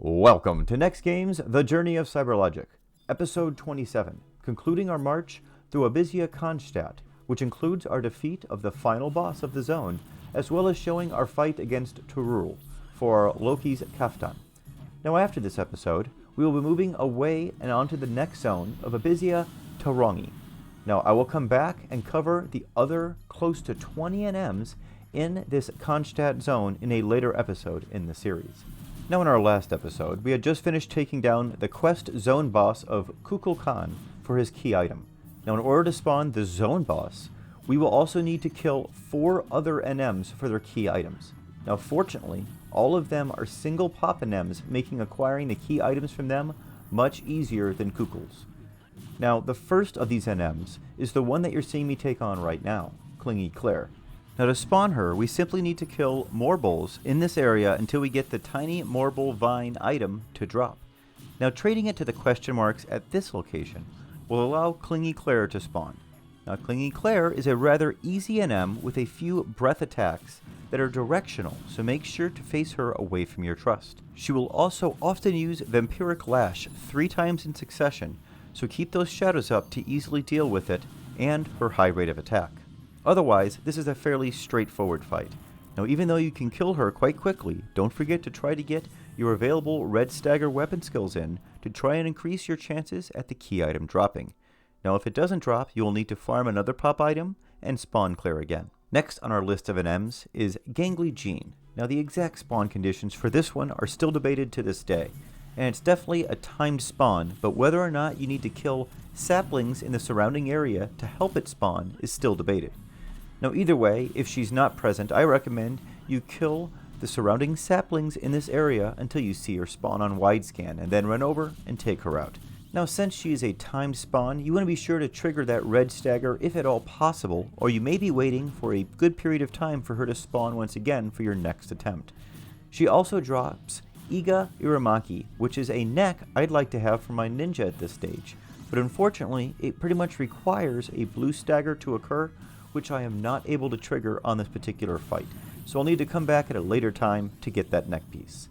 Welcome to NEXTGames, The Journey of CyberLogic, Episode 27, concluding our march through Abyssea-Konschtat, which includes our defeat of the final boss of the zone, as well as showing our fight against Turul for Loki's Kaftan. Now after this episode, we will be moving away and onto the next zone of Abyssea-Konschtat. Now I will come back and cover the other close to 20 NMs in this Konschtat zone in a later episode in the series. Now in our last episode, we had just finished taking down the quest zone boss of Kukulkan for his key item. Now in order to spawn the zone boss, we will also need to kill 4 other NMs for their key items. Now fortunately, all of them are single pop NMs, making acquiring the key items from them much easier than Kukul's. Now the first of these NMs is the one that you're seeing me take on right now, Clingy CLA. Now to spawn her, we simply need to kill Morbulls in this area until we get the tiny Morbull Vine item to drop. Now trading it to the question marks at this location will allow Clingy CLA to spawn. Now Clingy CLA is a rather easy NM with a few breath attacks that are directional, so make sure to face her away from your trust. She will also often use Vampiric Lash 3 times in succession, so keep those shadows up to easily deal with it and her high rate of attack. Otherwise, this is a fairly straightforward fight. Now even though you can kill her quite quickly, don't forget to try to get your available red stagger weapon skills in to try and increase your chances at the key item dropping. Now if it doesn't drop, you will need to farm another pop item and spawn CLA again. Next on our list of NMs is Gangly Gene. Now the exact spawn conditions for this one are still debated to this day, and it's definitely a timed spawn, but whether or not you need to kill saplings in the surrounding area to help it spawn is still debated. Now either way, if she's not present, I recommend you kill the surrounding saplings in this area until you see her spawn on wide scan, and then run over and take her out. Now since she is a timed spawn, you want to be sure to trigger that red stagger if at all possible, or you may be waiting for a good period of time for her to spawn once again for your next attempt. She also drops Iga Iramaki, which is a neck I'd like to have for my ninja at this stage, but unfortunately it pretty much requires a blue stagger to occur, which I am not able to trigger on this particular fight, so I'll need to come back at a later time to get that neck piece.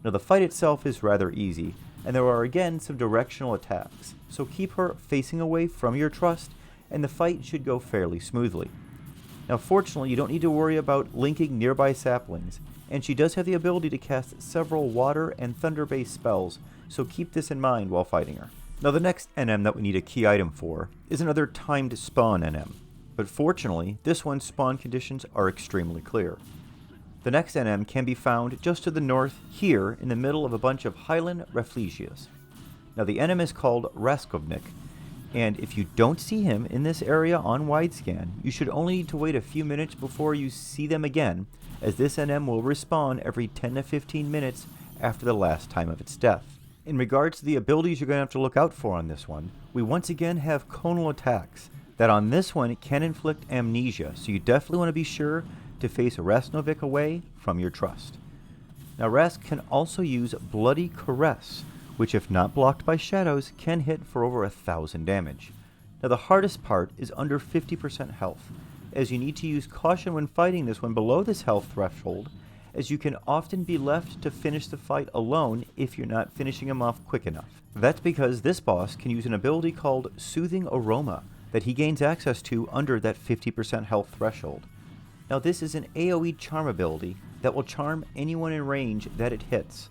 Now the fight itself is rather easy, and there are again some directional attacks, so keep her facing away from your trust and the fight should go fairly smoothly. Now fortunately you don't need to worry about linking nearby saplings, and she does have the ability to cast several water and thunder based spells, so keep this in mind while fighting her. Now the next NM that we need a key item for is another timed spawn NM. But fortunately, this one's spawn conditions are extremely clear. The next NM can be found just to the north here in the middle of a bunch of Highland Rafflegias. Now the NM is called Raskovnik, and if you don't see him in this area on wide scan, you should only need to wait a few minutes before you see them again, as this NM will respawn every 10 to 15 minutes after the last time of its death. In regards to the abilities you're going to have to look out for on this one, we once again have conal attacks that on this one can inflict amnesia, so you definitely want to be sure to face RasnNoit away from your trust. Now Rask can also use Bloody Caress, which if not blocked by shadows can hit for over 1,000 damage. Now the hardest part is under 50% health, as you need to use caution when fighting this one below this health threshold, as you can often be left to finish the fight alone if you're not finishing him off quick enough. That's because this boss can use an ability called Soothing Aroma that he gains access to under that 50% health threshold. Now this is an AoE charm ability that will charm anyone in range that it hits,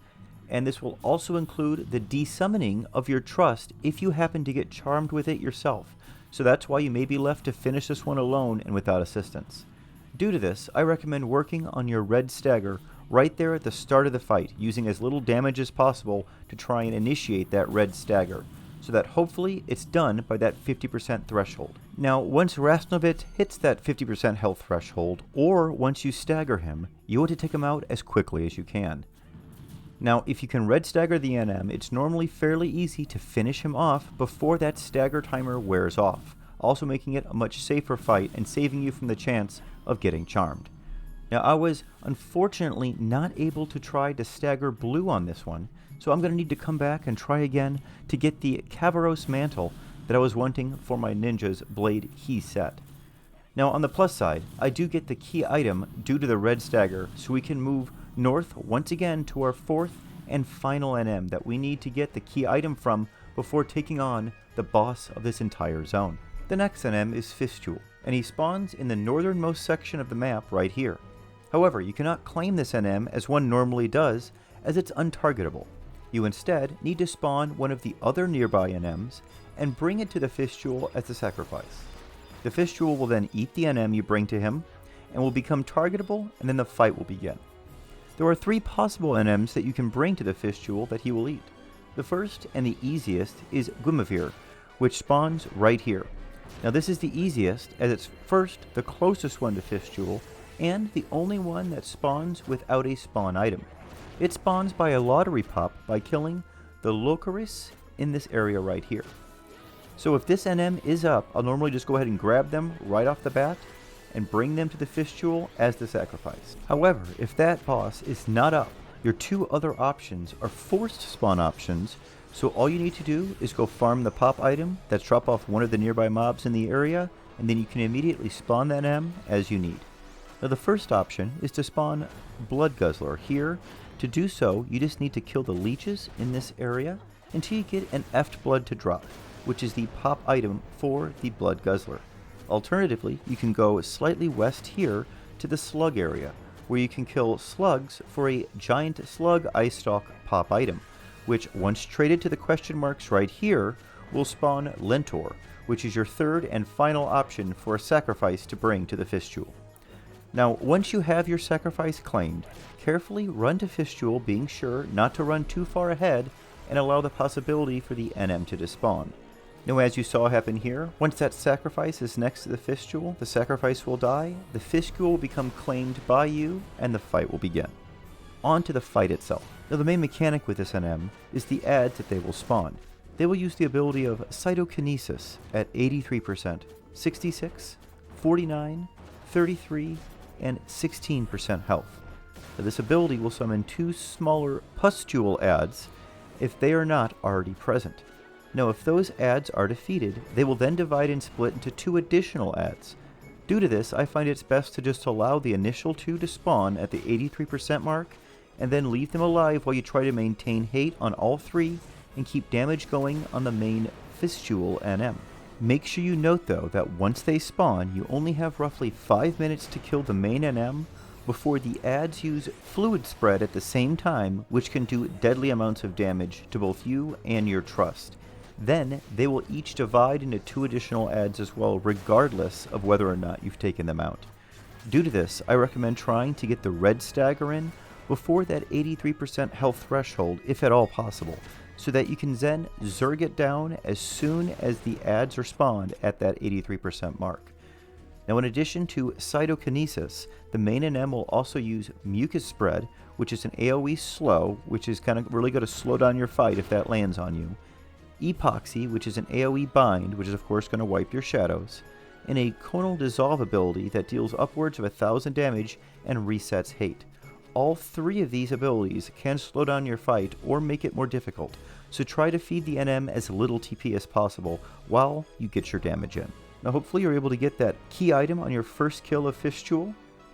and this will also include the desummoning of your trust if you happen to get charmed with it yourself, so that's why you may be left to finish this one alone and without assistance. Due to this, I recommend working on your red stagger right there at the start of the fight, using as little damage as possible to try and initiate that red stagger, so that hopefully it's done by that 50% threshold. Now once RasnNoit hits that 50% health threshold, or once you stagger him, you want to take him out as quickly as you can. Now if you can red stagger the NM, it's normally fairly easy to finish him off before that stagger timer wears off, also making it a much safer fight and saving you from the chance of getting charmed. Now I was unfortunately not able to try to stagger blue on this one, so I'm going to need to come back and try again to get the Kavaros mantle that I was wanting for my ninja's blade key set. Now on the plus side, I do get the key item due to the red stagger, so we can move north once again to our 4th and final NM that we need to get the key item from before taking on the boss of this entire zone. The next NM is Fistule, and he spawns in the northernmost section of the map right here. However, you cannot claim this NM as one normally does, as it's untargetable. You instead need to spawn one of the other nearby NMs and bring it to the Fistule as a sacrifice. The Fistule will then eat the NM you bring to him and will become targetable, and then the fight will begin. There are 3 possible NMs that you can bring to the Fistule that he will eat. The first and the easiest is Guimavir, which spawns right here. Now this is the easiest as it's first the closest one to Fistule and the only one that spawns without a spawn item. It spawns by a lottery pop by killing the Locaris in this area right here. So if this NM is up, I'll normally just go ahead and grab them right off the bat and bring them to the Fistule as the sacrifice. However, if that boss is not up, your 2 other options are forced spawn options, so all you need to do is go farm the pop item that's drop off one of the nearby mobs in the area, and then you can immediately spawn that NM as you need. Now the first option is to spawn Blood Guzzler here. To do so, you just need to kill the leeches in this area until you get an Effed Blood to drop, which is the pop item for the Blood Guzzler. Alternatively, you can go slightly west here to the Slug area, where you can kill slugs for a Giant Slug Ice Stalk pop item, which once traded to the question marks right here, will spawn Lentor, which is your third and final option for a sacrifice to bring to the Fistule. Now, once you have your sacrifice claimed, carefully run to Fistule, being sure not to run too far ahead and allow the possibility for the NM to despawn. Now, as you saw happen here, once that sacrifice is next to the Fistule, the sacrifice will die, the Fistule will become claimed by you, and the fight will begin. On to the fight itself. Now, the main mechanic with this NM is the adds that they will spawn. They will use the ability of Cytokinesis at 83%, 66, 49, 33, and 16% health. Now, this ability will summon 2 smaller pustule adds if they are not already present. Now, if those adds are defeated, they will then divide and split into 2 additional adds. Due to this, I find it's best to just allow the initial 2 to spawn at the 83% mark, and then leave them alive while you try to maintain hate on all 3 and keep damage going on the main Fistule NM. Make sure you note though that once they spawn, you only have roughly 5 minutes to kill the main NM before the adds use Fluid Spread at the same time, which can do deadly amounts of damage to both you and your trust. Then they will each divide into 2 additional adds as well, regardless of whether or not you've taken them out. Due to this, I recommend trying to get the red stagger in before that 83% health threshold, if at all possible, so that you can then Zerg it down as soon as the adds are spawned at that 83% mark. Now, in addition to Cytokinesis, the main NM will also use Mucus Spread, which is an AoE slow, which is kind of really going to slow down your fight if that lands on you. Epoxy, which is an AoE bind, which is of course going to wipe your shadows, and a Conal Dissolve ability that deals upwards of 1000 damage and resets hate. All 3 of these abilities can slow down your fight or make it more difficult, so try to feed the NM as little TP as possible while you get your damage in. Now hopefully you're able to get that key item on your first kill of Fistule,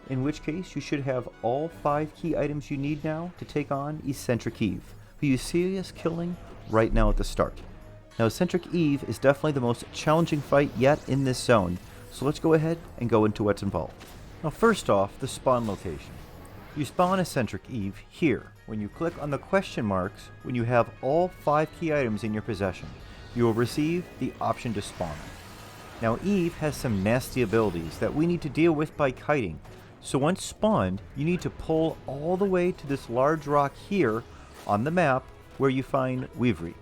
in which case you should have all 5 key items you need now to take on Ecentric Eve, who you see us killing right now at the start. Now, Ecentric Eve is definitely the most challenging fight yet in this zone, so let's go ahead and go into what's involved. Now, first off, the spawn location. You spawn Ecentric Eve here. When you click on the question marks, when you have all 5 key items in your possession, you will receive the option to spawn. Now, Eve has some nasty abilities that we need to deal with by kiting, so once spawned, you need to pull all the way to this large rock here on the map where you find Weavery.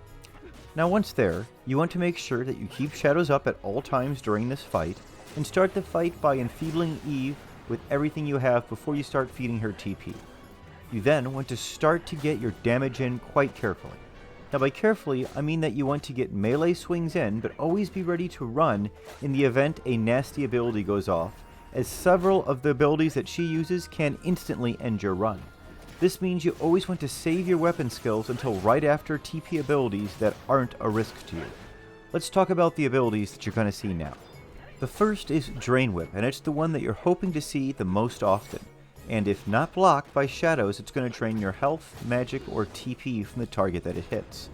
Now once there, you want to make sure that you keep shadows up at all times during this fight, and start the fight by enfeebling Eve with everything you have before you start feeding her TP. You then want to start to get your damage in quite carefully. Now by carefully, I mean that you want to get melee swings in, but always be ready to run in the event a nasty ability goes off, as several of the abilities that she uses can instantly end your run. This means you always want to save your weapon skills until right after TP abilities that aren't a risk to you. Let's talk about the abilities that you're going to see now. The first is Drain Whip, and it's the one that you're hoping to see the most often. and if not blocked by shadows, it's going to drain your health, magic, or TP from the target that it hits.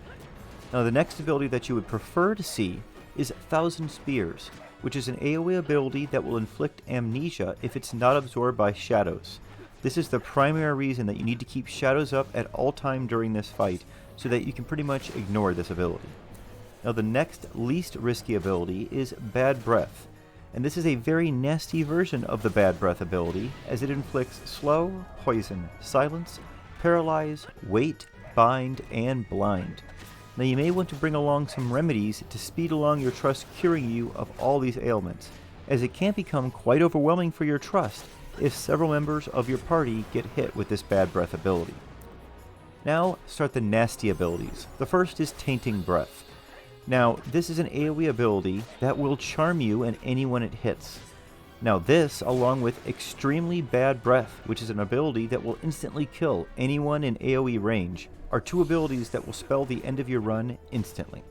Now the next ability that you would prefer to see is 1000 Spears, which is an AoE ability that will inflict amnesia if it's not absorbed by shadows. This is the primary reason that you need to keep shadows up at all time during this fight, so that you can pretty much ignore this ability. Now the next least risky ability is Bad Breath, and this is a very nasty version of the Bad Breath ability, as it inflicts slow, poison, silence, paralyze, wait, bind, and blind. Now you may want to bring along some remedies to speed along your trust curing you of all these ailments, as it can become quite overwhelming for your trust if several members of your party get hit with this Bad Breath ability. Now start the nasty abilities. The first is Tainting Breath. Now this is an AoE ability that will charm you and anyone it hits. Now this, along with Extremely Bad Breath, which is an ability that will instantly kill anyone in AoE range, are two abilities that will spell the end of your run instantly.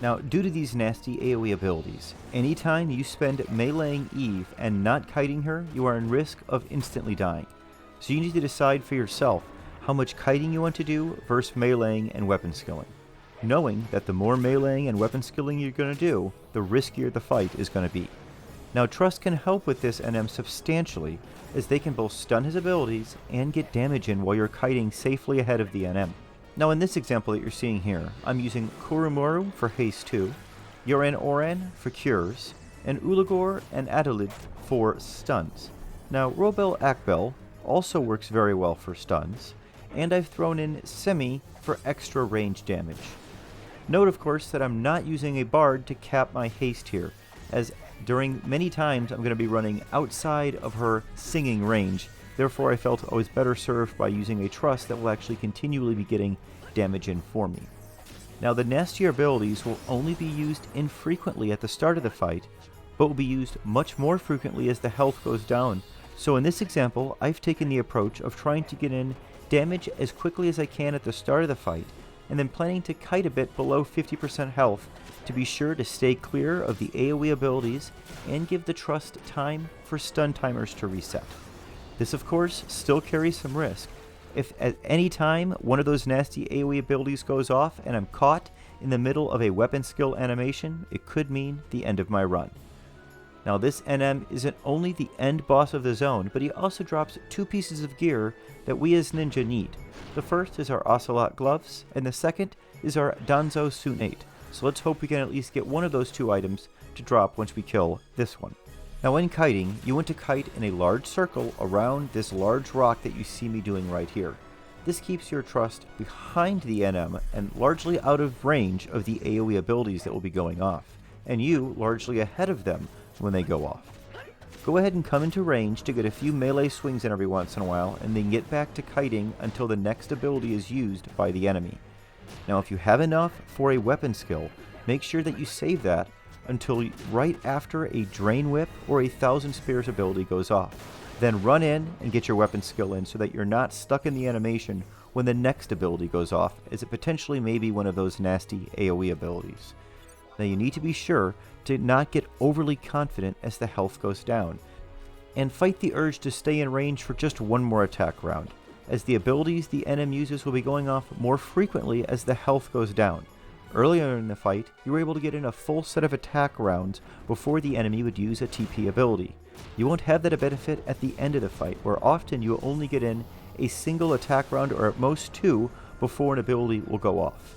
Now due to these nasty AoE abilities, anytime you spend meleeing Eve and not kiting her, you are in risk of instantly dying. So you need to decide for yourself how much kiting you want to do versus meleeing and weapon skilling, knowing that the more meleeing and weapon skilling you're going to do, the riskier the fight is going to be. Now Trust can help with this NM substantially, as they can both stun his abilities and get damage in while you're kiting safely ahead of the NM. Now in this example that you're seeing here, I'm using Kurumuru for Haste 2, Yoran Oran for Cures, and Ulagor and Adalid for Stuns. Now Robel Akbel also works very well for stuns, and I've thrown in Semi for extra range damage. Note of course that I'm not using a bard to cap my haste here, as during many times I'm going to be running outside of her singing range, therefore I felt I was better served by using a trust that will actually continually be getting damage in for me. Now the nastier abilities will only be used infrequently at the start of the fight, but will be used much more frequently as the health goes down. So in this example, I've taken the approach of trying to get in damage as quickly as I can at the start of the fight, and then planning to kite a bit below 50% health to be sure to stay clear of the AoE abilities and give the trust time for stun timers to reset. This of course still carries some risk. If at any time one of those nasty AoE abilities goes off and I'm caught in the middle of a weapon skill animation, it could mean the end of my run. Now this NM isn't only the end boss of the zone, but he also drops two pieces of gear that we as ninja need. The first is our Ocelot gloves, and the second is our Danzo Sunate. So let's hope we can at least get one of those two items to drop once we kill this one. Now when kiting, you want to kite in a large circle around this large rock that you see me doing right here. This keeps your trust behind the NM and largely out of range of the AoE abilities that will be going off, and you largely ahead of them when they go off. Go ahead and come into range to get a few melee swings in every once in a while, and then get back to kiting until the next ability is used by the enemy. Now if you have enough for a weapon skill, make sure that you save that until right after a Drain Whip or a 1000 Spears ability goes off. Then run in and get your weapon skill in so that you're not stuck in the animation when the next ability goes off, as it potentially may be one of those nasty AoE abilities. Now you need to be sure to not get overly confident as the health goes down, and fight the urge to stay in range for just one more attack round, as the abilities the NM uses will be going off more frequently as the health goes down. Earlier in the fight, you were able to get in a full set of attack rounds before the enemy would use a TP ability. You won't have that benefit at the end of the fight, where often you will only get in a single attack round or at most two before an ability will go off.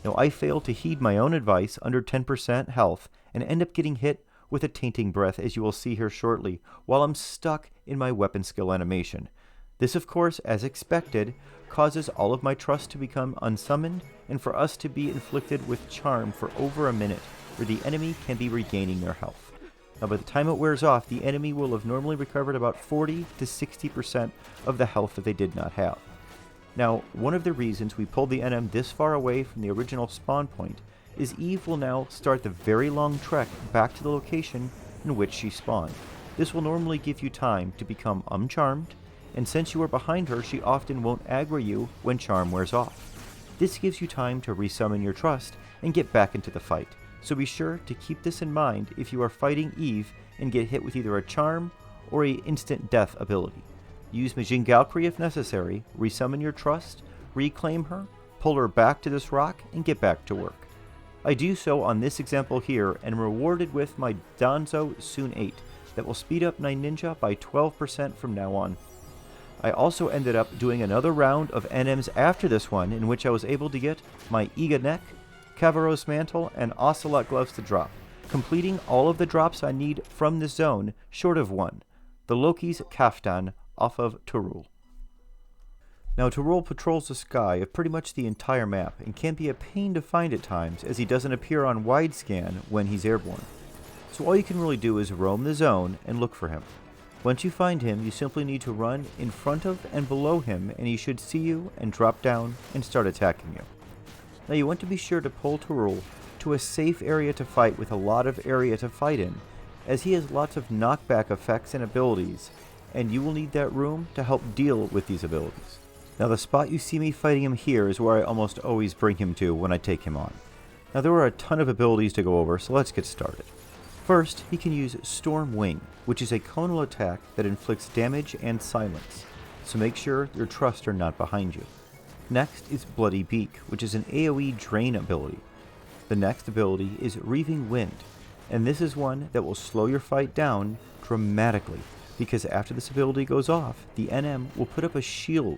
Now I failed to heed my own advice under 10% health and end up getting hit with a Tainting Breath, as you will see here shortly, while I'm stuck in my weapon skill animation. This of course, as expected, causes all of my trust to become unsummoned and for us to be inflicted with charm for over a minute, where the enemy can be regaining their health. Now by the time it wears off, the enemy will have normally recovered about 40 to 60% of the health that they did not have. Now, one of the reasons we pulled the NM this far away from the original spawn point is Eve will now start the very long trek back to the location in which she spawned. This will normally give you time to become uncharmed, and since you are behind her, she often won't aggro you when charm wears off. This gives you time to resummon your trust and get back into the fight, so be sure to keep this in mind if you are fighting Eve and get hit with either a charm or a instant death ability. Use Majingalkri if necessary, resummon your trust, reclaim her, pull her back to this rock, and get back to work. I do so on this example here and am rewarded with my Danzo Soon 8 that will speed up my ninja by 12% from now on. I also ended up doing another round of NMs after this one in which I was able to get my Iga neck, Cavaros mantle, and Ocelot gloves to drop, completing all of the drops I need from this zone short of one, the Loki's Kaftan off of Turul. Now Turul patrols the sky of pretty much the entire map and can be a pain to find at times as he doesn't appear on wide scan when he's airborne. So all you can really do is roam the zone and look for him. Once you find him, you simply need to run in front of and below him and he should see you and drop down and start attacking you. Now you want to be sure to pull Turul to a safe area to fight with a lot of area to fight in, as he has lots of knockback effects and abilities, and you will need that room to help deal with these abilities. Now the spot you see me fighting him here is where I almost always bring him to when I take him on. Now there are a ton of abilities to go over, so let's get started. First, he can use Storm Wing, which is a conal attack that inflicts damage and silence, so make sure your trusts are not behind you. Next is Bloody Beak, which is an AoE drain ability. The next ability is Reaving Wind, and this is one that will slow your fight down dramatically, because after this ability goes off, the NM will put up a shield,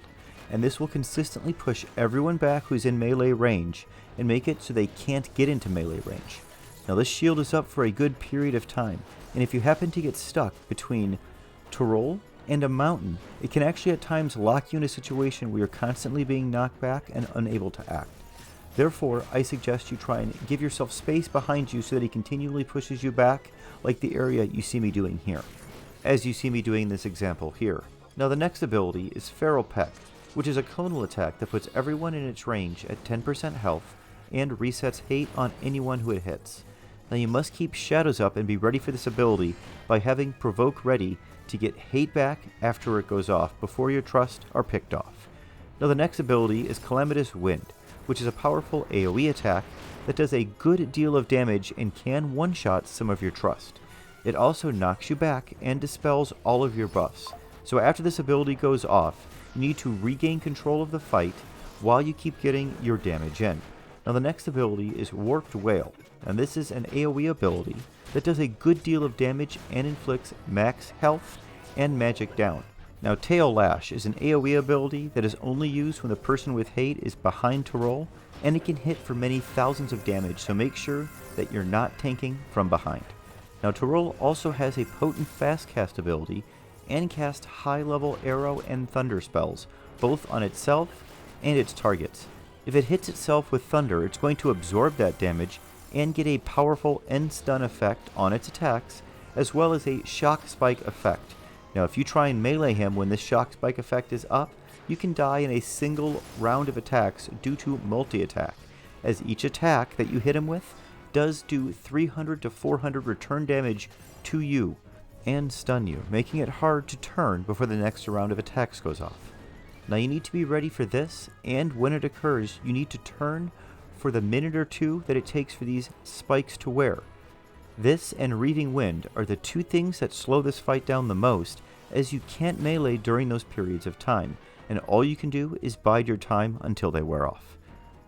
and this will consistently push everyone back who's in melee range, and make it so they can't get into melee range. Now this shield is up for a good period of time, and if you happen to get stuck between Turul and a mountain, it can actually at times lock you in a situation where you're constantly being knocked back and unable to act. Therefore, I suggest you try and give yourself space behind you so that he continually pushes you back, like the area you see me doing here, as you see me doing in this example here. Now the next ability is Feral Peck, which is a conal attack that puts everyone in its range at 10% health and resets hate on anyone who it hits. Now you must keep shadows up and be ready for this ability by having Provoke ready to get hate back after it goes off before your trusts are picked off. Now the next ability is Calamitous Wind, which is a powerful AoE attack that does a good deal of damage and can one-shot some of your trust. It also knocks you back and dispels all of your buffs. So after this ability goes off, you need to regain control of the fight while you keep getting your damage in. Now the next ability is Warped Whale, and this is an AoE ability that does a good deal of damage and inflicts max health and magic down. Now Tail Lash is an AoE ability that is only used when the person with hate is behind Turul, and it can hit for many thousands of damage, so make sure that you're not tanking from behind. Now Turul also has a potent fast cast ability and cast high level arrow and thunder spells, both on itself and its targets. If it hits itself with thunder, it's going to absorb that damage and get a powerful end stun effect on its attacks, as well as a shock spike effect. Now if you try and melee him when this shock spike effect is up, you can die in a single round of attacks due to multi-attack, as each attack that you hit him with does do 300 to 400 return damage to you and stun you, making it hard to turn before the next round of attacks goes off. Now you need to be ready for this, and when it occurs, you need to turn for the minute or two that it takes for these spikes to wear. This and Reaving Wind are the two things that slow this fight down the most, as you can't melee during those periods of time, and all you can do is bide your time until they wear off.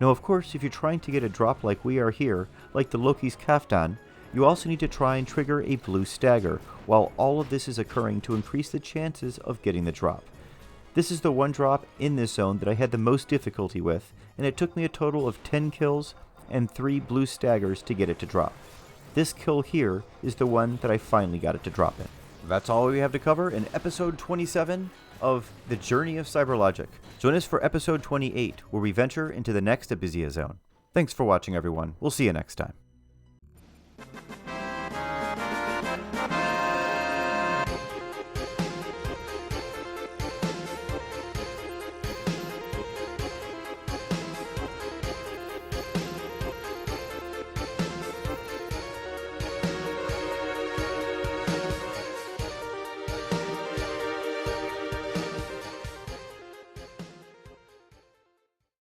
Now of course, if you're trying to get a drop like we are here, like the Loki's Kaftan, you also need to try and trigger a blue stagger, while all of this is occurring to increase the chances of getting the drop. This is the one drop in this zone that I had the most difficulty with, and it took me a total of 10 kills and 3 blue staggers to get it to drop. This kill here is the one that I finally got it to drop in. That's all we have to cover in episode 27 of The Journey of CyberLogic. Join us for episode 28, where we venture into the next Abyssea zone. Thanks for watching, everyone. We'll see you next time.